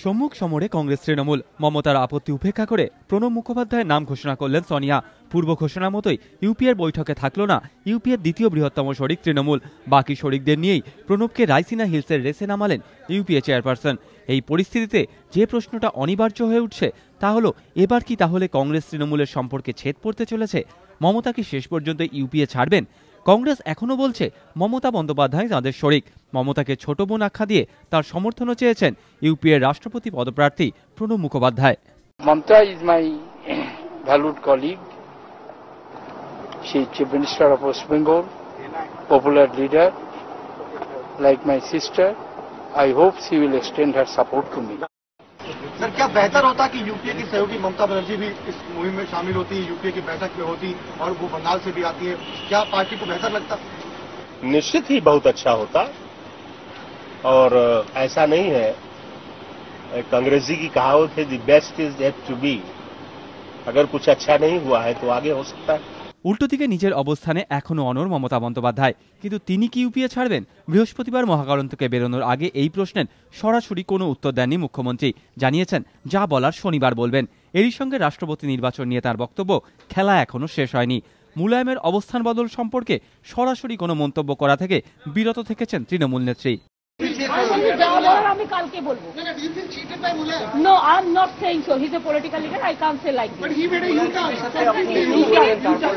সম্মুখ সমরে কংগ্রেস তৃণমূল। মমতার আপত্তি উপেক্ষা করে প্রণব মুখোপাধ্যায়ের নাম ঘোষণা করলেন সোনিয়া। পূর্ব ঘোষণা মতোই ইউপিএর বৈঠকে থাকলো না ইউপিএর দ্বিতীয় বৃহত্তম শরিক তৃণমূল। বাকি শরিকদের নিয়েই প্রণবকে রাইসিনা হিলসের রেসে নামালেন ইউপিএ চেয়ারপারসন। এই পরিস্থিতিতে যে প্রশ্নটা অনিবার্য হয়ে উঠছে তা হলো, এবার কি তাহলে কংগ্রেস তৃণমূলের সম্পর্কে ছেদ পড়তে চলেছে? মমতা কি শেষ পর্যন্ত ইউপিএ ছাড়বেন? কংগ্রেস এখনো বলছে মমতা বন্দ্যোপাধ্যায় তাদের শরিক। মমতাকে ছোট বোন আখ্যা দিয়ে তার সমর্থনও চেয়েছেন ইউপিএর রাষ্ট্রপতি পদপ্রার্থী Pranab Mukhopadhyay. Mamata is my valued colleague. She is Chief Minister of West Bengal, popular leader, like my sister. I hope she will extend her support to me. Sir, क्या बेहतर होता कि यूपीए की सहयोगी ममता बनर्जी भी इस मुहिम में शामिल होती, यूपीए की बैठक में होती और वो बंगाल से भी आती है? क्या पार्टी को बेहतर लगता? निश्चित ही बहुत अच्छा होता। और ऐसा नहीं है, एक अंग्रेजी की कहावत है, the best is yet to be. अगर कुछ अच्छा नहीं हुआ है तो आगे हो सकता है। উল্টো দিকে নিজের অবস্থানে এখনো অনড় মমতা বন্দ্যোপাধ্যায়। কিন্তু তিনি কি ইউপিএ ছাড়বেন? বৃহস্পতিবার মহাকরণ থেকে বেরোনোর আগে এই প্রশ্নের সরাসরি কোনো উত্তর দেননি মুখ্যমন্ত্রী। জানিয়েছেন যা বলার শনিবার বলবেন। এরই সঙ্গে রাষ্ট্রপতি নির্বাচন নিয়ে তার বক্তব্য, খেলা এখনো শেষ হয়নি। মুলায়মের অবস্থান বদল সম্পর্কে সরাসরি কোনো মন্তব্য করা থেকে বিরত থেকেছেন তৃণমূল নেত্রী। No, I'm not saying so. He's a political leader. I can't say like this. But he made a U-turn.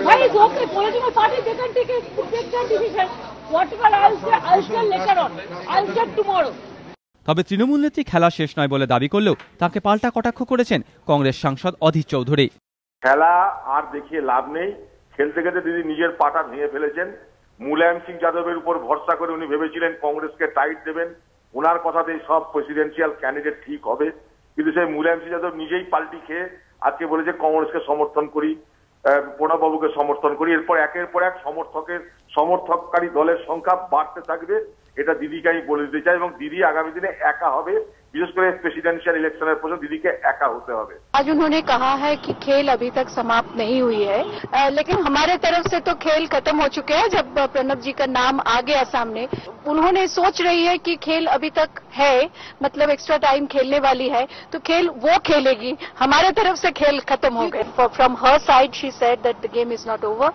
Why is okay? Political party, they can take their decision. Whatever I'll say later on. I'll say tomorrow. তবে তৃণমূল নেত্রী খেলা শেষ নয় বলে দাবি করলেও তাকে পাল্টা কটাক্ষ করেছেন কংগ্রেস সাংসদ অধীর চৌধুরী। খেলা আর দেখিয়ে লাভ নেই। খেলতে খেলতে দিদি নিজের পাটা ভেঙে ফেলেছেন। মুলায়ম সিং যাদবের উপর ভরসা করে উনি ভেবেছিলেন কংগ্রেসকে টাইট দেবেন, ওনার কথাতেই সব প্রেসিডেন্সিয়াল ক্যান্ডিডেট ঠিক হবে। কিন্তু সেই মুলায়ম সিং যাদব নিজেই পাল্টি খেয়ে আজকে বলেছে কংগ্রেসকে সমর্থন করি, প্রণববাবুকে সমর্থন করি। এরপর একের পর এক সমর্থককারী দলের সংখ্যা বাড়তে থাকবে। এটা দিদিকে আমি বলে দিতে চাই, এবং দিদি আগামী দিনে একা হবে। विशेष कर प्रेसिडेंशियल इलेक्शन दीदी के एका होते हैं। आज उन्होंने कहा है कि खेल अभी तक समाप्त नहीं हुई है, लेकिन हमारे तरफ से तो खेल खत्म हो चुके हैं। जब प्रणब जी का नाम आ गया सामने, उन्होंने सोच रही है कि खेल अभी तक है, मतलब एक्स्ट्रा टाइम खेलने वाली है, तो खेल वो खेलेगी। हमारे तरफ से खेल खत्म हो गए। From her side she said that the game is not over,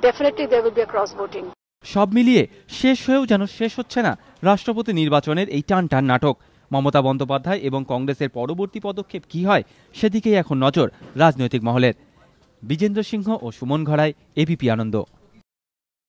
definitely there will be a cross voting. সব মিলিয়ে শেষ হয়েও যেন শেষ হচ্ছে না রাষ্ট্রপতি নির্বাচনের এই টান টান নাটক। মমতা বন্দ্যোপাধ্যায় এবং কংগ্রেসের পরবর্তী পদক্ষেপ কি হয় সেদিকেই এখন নজর রাজনৈতিক মহলের। বিজেন্দ্র সিংহ ও সুমন ঘড়াই, এবিপি আনন্দ।